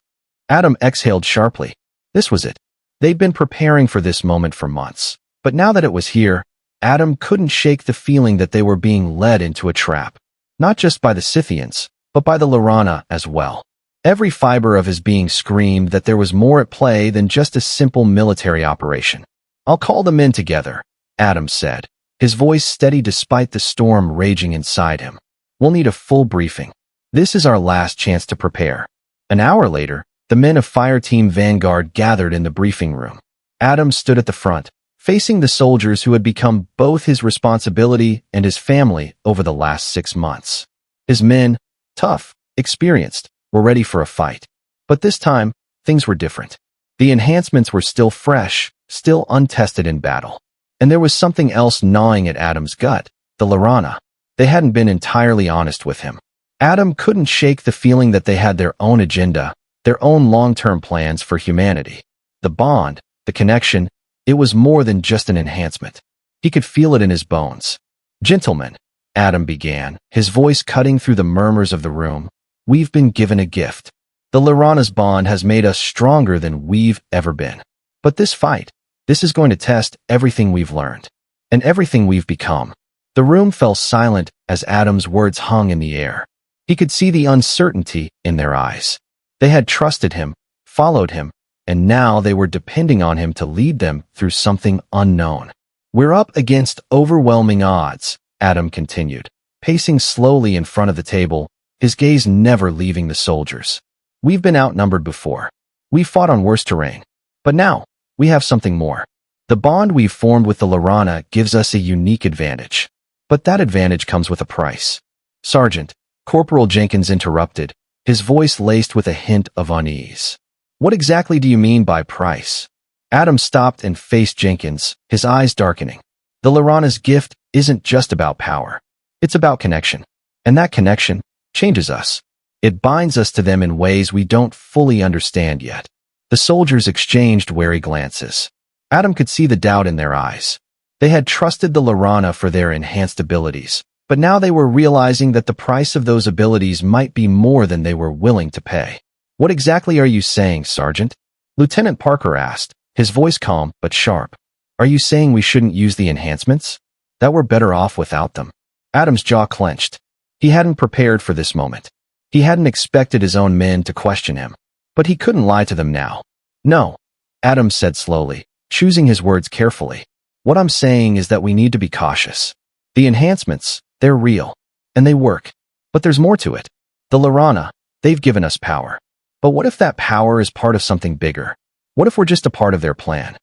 Adam exhaled sharply. This was it. They'd been preparing for this moment for months. But now that it was here, Adam couldn't shake the feeling that they were being led into a trap. Not just by the Scythians, but by the Lorana as well. Every fiber of his being screamed that there was more at play than just a simple military operation. "I'll call the men together," Adam said, his voice steady despite the storm raging inside him. "We'll need a full briefing. This is our last chance to prepare." An hour later, the men of Fire Team Vanguard gathered in the briefing room. Adam stood at the front, facing the soldiers who had become both his responsibility and his family over the last 6 months. His men, tough, experienced, were ready for a fight. But this time, things were different. The enhancements were still fresh, still untested in battle. And there was something else gnawing at Adam's gut, the Lorana. They hadn't been entirely honest with him. Adam couldn't shake the feeling that they had their own agenda, their own long-term plans for humanity. The bond, the connection, it was more than just an enhancement. He could feel it in his bones. "Gentlemen," Adam began, his voice cutting through the murmurs of the room, "we've been given a gift. The Lorana's bond has made us stronger than we've ever been. But this fight, this is going to test everything we've learned. And everything we've become." The room fell silent as Adam's words hung in the air. He could see the uncertainty in their eyes. They had trusted him, followed him, and now they were depending on him to lead them through something unknown. "We're up against overwhelming odds," Adam continued, pacing slowly in front of the table, his gaze never leaving the soldiers. "We've been outnumbered before. We fought on worse terrain. But now, we have something more. The bond we've formed with the Lorana gives us a unique advantage. But that advantage comes with a price." "Sergeant," Corporal Jenkins interrupted, his voice laced with a hint of unease. "What exactly do you mean by price?" Adam stopped and faced Jenkins, his eyes darkening. "The Lorana's gift isn't just about power. It's about connection. And that connection changes us. It binds us to them in ways we don't fully understand yet." The soldiers exchanged wary glances. Adam could see the doubt in their eyes. They had trusted the Lorana for their enhanced abilities, but now they were realizing that the price of those abilities might be more than they were willing to pay. "What exactly are you saying, Sergeant?" Lieutenant Parker asked, his voice calm but sharp. "Are you saying we shouldn't use the enhancements? That we're better off without them?" Adam's jaw clenched. He hadn't prepared for this moment. He hadn't expected his own men to question him. But he couldn't lie to them now. "No," Adam said slowly, choosing his words carefully. "What I'm saying is that we need to be cautious. The enhancements, they're real, and they work. But there's more to it. The Lorana, they've given us power. But what if that power is part of something bigger? What if we're just a part of their plan?"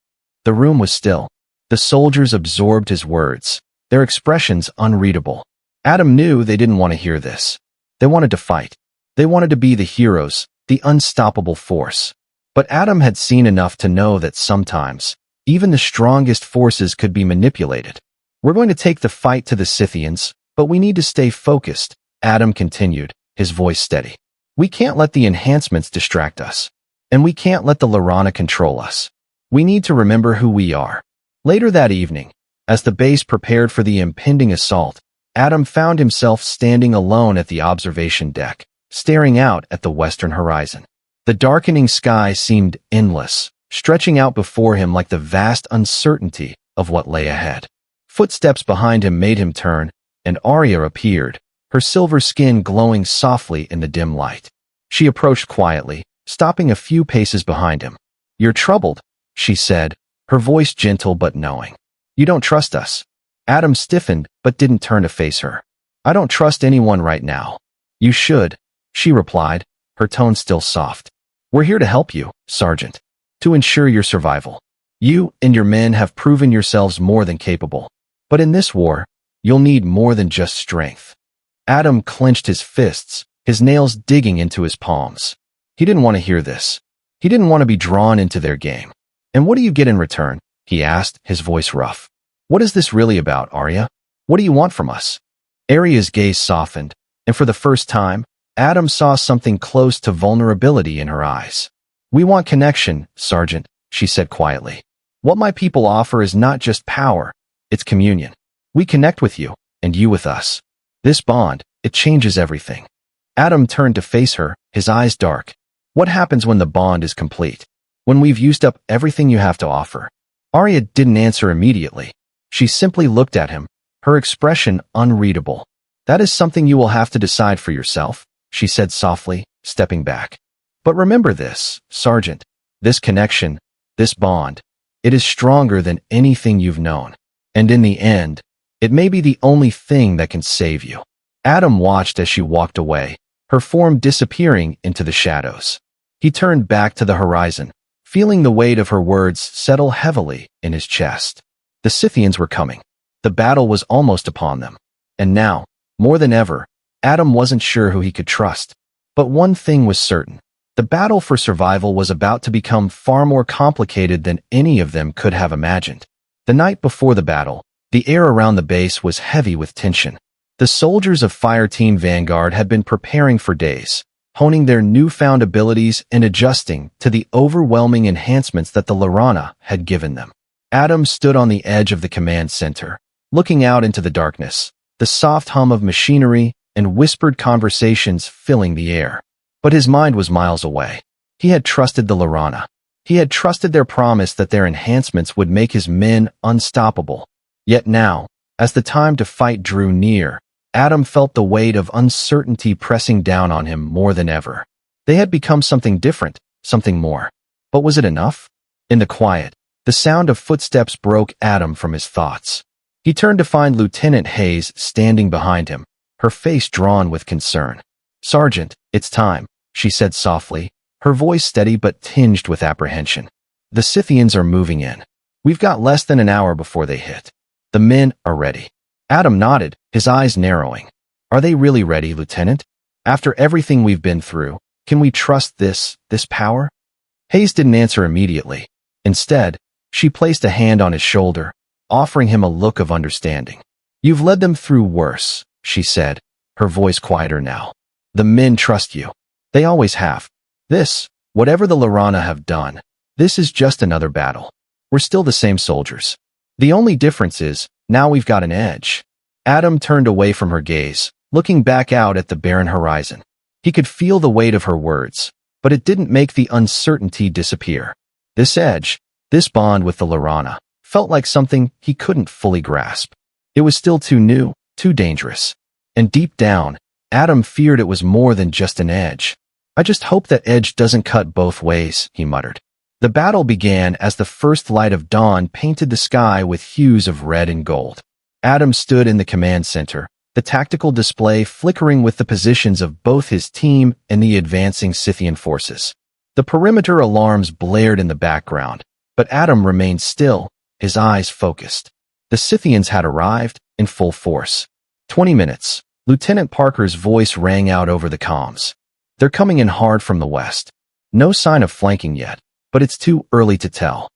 The room was still. The soldiers absorbed his words, their expressions unreadable. Adam knew they didn't want to hear this. They wanted to fight. They wanted to be the heroes, the unstoppable force. But Adam had seen enough to know that sometimes, even the strongest forces could be manipulated. "We're going to take the fight to the Scythians, but we need to stay focused," Adam continued, his voice steady. "We can't let the enhancements distract us. And we can't let the Lorana control us. We need to remember who we are." Later that evening, as the base prepared for the impending assault, Adam found himself standing alone at the observation deck, staring out at the western horizon. The darkening sky seemed endless, stretching out before him like the vast uncertainty of what lay ahead. Footsteps behind him made him turn, and Arya appeared, her silver skin glowing softly in the dim light. She approached quietly, stopping a few paces behind him. "You're troubled," she said, her voice gentle but knowing. "You don't trust us." Adam stiffened but didn't turn to face her. "I don't trust anyone right now." "You should," she replied, her tone still soft. "We're here to help you, Sergeant, to ensure your survival. You and your men have proven yourselves more than capable. But in this war, you'll need more than just strength." Adam clenched his fists, his nails digging into his palms. He didn't want to hear this. He didn't want to be drawn into their game. "And what do you get in return?" he asked, his voice rough. "What is this really about, Arya? What do you want from us?" Arya's gaze softened, and for the first time, Adam saw something close to vulnerability in her eyes. "We want connection, Sergeant," she said quietly. "What my people offer is not just power, it's communion. We connect with you, and you with us. This bond, it changes everything." Adam turned to face her, his eyes dark. "What happens when the bond is complete? When we've used up everything you have to offer?" Arya didn't answer immediately. She simply looked at him, her expression unreadable. "That is something you will have to decide for yourself," she said softly, stepping back. But remember this, Sergeant. This connection, this bond, it is stronger than anything you've known. And in the end, it may be the only thing that can save you." Adam watched as she walked away, her form disappearing into the shadows. He turned back to the horizon, feeling the weight of her words settle heavily in his chest. The Scythians were coming. The battle was almost upon them. And now, more than ever, Adam wasn't sure who he could trust. But one thing was certain. The battle for survival was about to become far more complicated than any of them could have imagined. The night before the battle, the air around the base was heavy with tension. The soldiers of Fire Team Vanguard had been preparing for days, honing their newfound abilities and adjusting to the overwhelming enhancements that the Lorana had given them. Adam stood on the edge of the command center, looking out into the darkness, the soft hum of machinery and whispered conversations filling the air. But his mind was miles away. He had trusted the Lorana. He had trusted their promise that their enhancements would make his men unstoppable. Yet now, as the time to fight drew near, Adam felt the weight of uncertainty pressing down on him more than ever. They had become something different, something more. But was it enough? In the quiet, the sound of footsteps broke Adam from his thoughts. He turned to find Lieutenant Hayes standing behind him, her face drawn with concern. "Sergeant, it's time," she said softly, her voice steady but tinged with apprehension. "The Scythians are moving in. We've got less than an hour before they hit. The men are ready." Adam nodded, his eyes narrowing. "Are they really ready, Lieutenant? After everything we've been through, can we trust this power?" Hayes didn't answer immediately. Instead, she placed a hand on his shoulder, offering him a look of understanding. "You've led them through worse," she said, her voice quieter now. "The men trust you. They always have. Whatever the Lorana have done, this is just another battle. We're still the same soldiers. The only difference is, now we've got an edge." Adam turned away from her gaze, looking back out at the barren horizon. He could feel the weight of her words, but it didn't make the uncertainty disappear. This edge, this bond with the Lorana, felt like something he couldn't fully grasp. It was still too new, too dangerous. And deep down, Adam feared it was more than just an edge. "I just hope that edge doesn't cut both ways," he muttered. The battle began as the first light of dawn painted the sky with hues of red and gold. Adam stood in the command center, the tactical display flickering with the positions of both his team and the advancing Scythian forces. The perimeter alarms blared in the background, but Adam remained still, his eyes focused. The Scythians had arrived, in full force. 20 minutes. Lieutenant Parker's voice rang out over the comms. "They're coming in hard from the west. No sign of flanking yet, but it's too early to tell."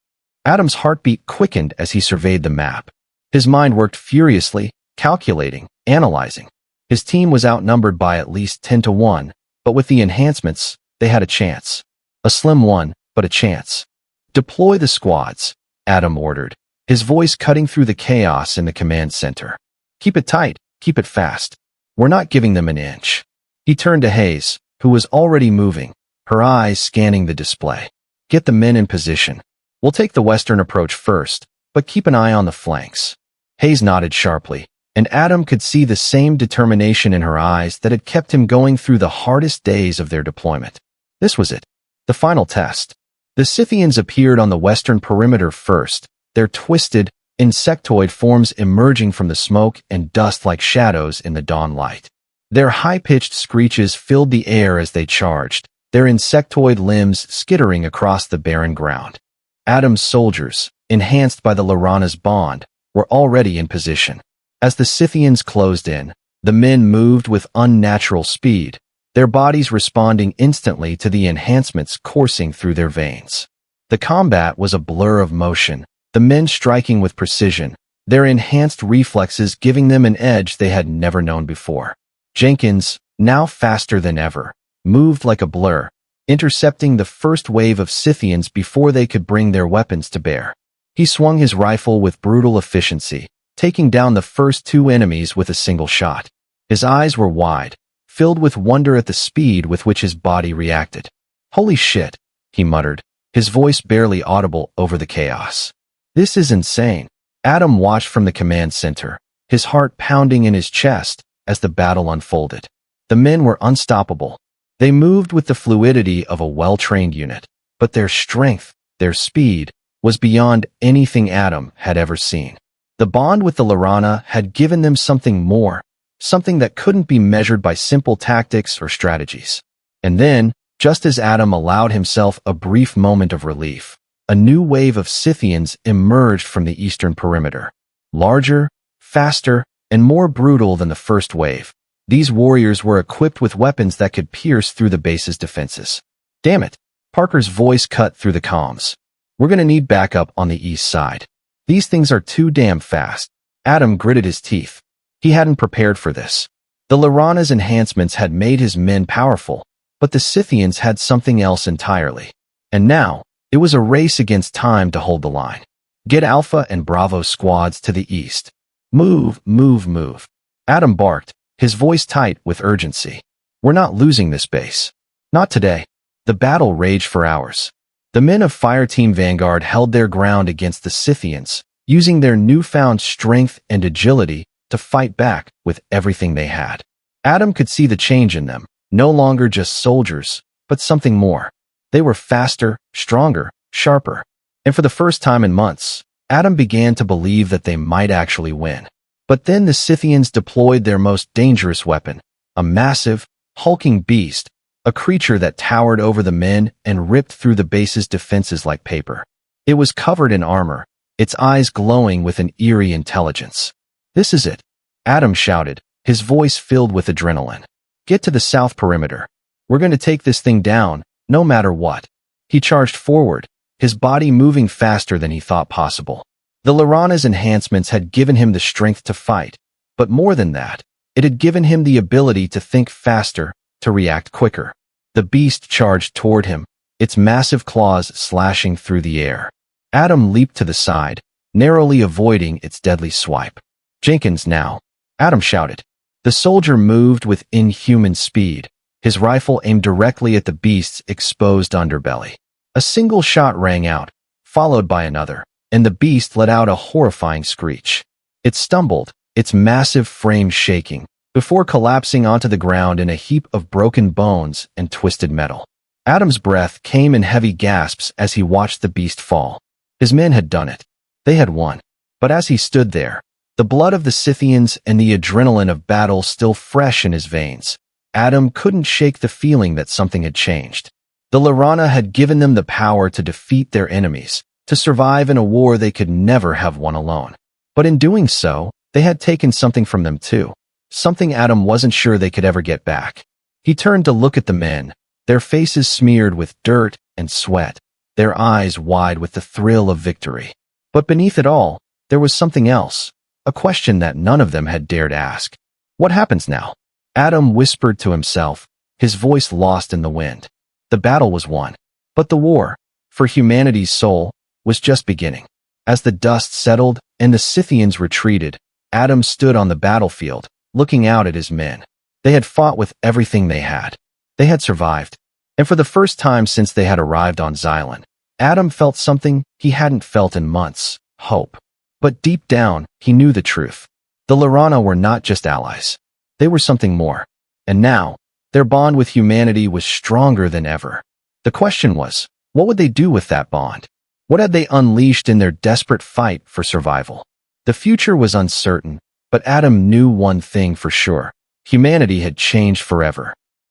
Adam's heartbeat quickened as he surveyed the map. His mind worked furiously, calculating, analyzing. His team was outnumbered by at least 10-1, but with the enhancements, they had a chance. A slim one, but a chance. "Deploy the squads," Adam ordered, his voice cutting through the chaos in the command center. "Keep it tight, keep it fast. We're not giving them an inch." He turned to Hayes, who was already moving, her eyes scanning the display. "Get the men in position. We'll take the western approach first, but keep an eye on the flanks." Hayes nodded sharply, and Adam could see the same determination in her eyes that had kept him going through the hardest days of their deployment. This was it, the final test. The Scythians appeared on the western perimeter first, their twisted, insectoid forms emerging from the smoke and dust like shadows in the dawn light. Their high-pitched screeches filled the air as they charged, their insectoid limbs skittering across the barren ground. Adam's soldiers, enhanced by the Lorana's bond, were already in position. As the Scythians closed in, the men moved with unnatural speed, their bodies responding instantly to the enhancements coursing through their veins. The combat was a blur of motion, the men striking with precision, their enhanced reflexes giving them an edge they had never known before. Jenkins, now faster than ever, moved like a blur, intercepting the first wave of Scythians before they could bring their weapons to bear. He swung his rifle with brutal efficiency, taking down the first two enemies with a single shot. His eyes were wide, filled with wonder at the speed with which his body reacted. "Holy shit," he muttered, his voice barely audible over the chaos. "This is insane." Adam watched from the command center, his heart pounding in his chest as the battle unfolded. The men were unstoppable. They moved with the fluidity of a well-trained unit, but their strength, their speed, was beyond anything Adam had ever seen. The bond with the Lorana had given them something more, something that couldn't be measured by simple tactics or strategies. And then, just as Adam allowed himself a brief moment of relief, a new wave of Scythians emerged from the eastern perimeter. Larger, faster, and more brutal than the first wave, these warriors were equipped with weapons that could pierce through the base's defenses. Damn it, Parker's voice cut through the comms. We're gonna need backup on the east side. These things are too damn fast. Adam gritted his teeth. He hadn't prepared for this. The Lorana's enhancements had made his men powerful, but the Scythians had something else entirely. And now, it was a race against time to hold the line. Get Alpha and Bravo squads to the east. Move, move, move. Adam barked, his voice tight with urgency. We're not losing this base. Not today. The battle raged for hours. The men of Fireteam Vanguard held their ground against the Scythians, using their newfound strength and agility to fight back with everything they had. Adam could see the change in them, no longer just soldiers, but something more. They were faster, stronger, sharper. And for the first time in months, Adam began to believe that they might actually win. But then the Scythians deployed their most dangerous weapon, a massive, hulking beast, a creature that towered over the men and ripped through the base's defenses like paper. It was covered in armor, its eyes glowing with an eerie intelligence. This is it, Adam shouted, his voice filled with adrenaline. Get to the south perimeter. We're going to take this thing down, no matter what. He charged forward, his body moving faster than he thought possible. The Lorana's enhancements had given him the strength to fight, but more than that, it had given him the ability to think faster, to react quicker. The beast charged toward him, its massive claws slashing through the air. Adam leaped to the side, narrowly avoiding its deadly swipe. Jenkins now, Adam shouted. The soldier moved with inhuman speed, his rifle aimed directly at the beast's exposed underbelly. A single shot rang out, followed by another, and the beast let out a horrifying screech. It stumbled, its massive frame shaking, before collapsing onto the ground in a heap of broken bones and twisted metal. Adam's breath came in heavy gasps as he watched the beast fall. His men had done it. They had won. But as he stood there, the blood of the Scythians and the adrenaline of battle still fresh in his veins, Adam couldn't shake the feeling that something had changed. The Lorana had given them the power to defeat their enemies, to survive in a war they could never have won alone. But in doing so, they had taken something from them too, something Adam wasn't sure they could ever get back. He turned to look at the men, their faces smeared with dirt and sweat, their eyes wide with the thrill of victory. But beneath it all, there was something else, a question that none of them had dared ask. What happens now? Adam whispered to himself, his voice lost in the wind. The battle was won. But the war, for humanity's soul, was just beginning. As the dust settled and the Scythians retreated, Adam stood on the battlefield, looking out at his men. They had fought with everything they had. They had survived. And for the first time since they had arrived on Xylan, Adam felt something he hadn't felt in months, hope. But deep down, he knew the truth. The Lorana were not just allies. They were something more. And now, their bond with humanity was stronger than ever. The question was, what would they do with that bond? What had they unleashed in their desperate fight for survival? The future was uncertain, but Adam knew one thing for sure. Humanity had changed forever.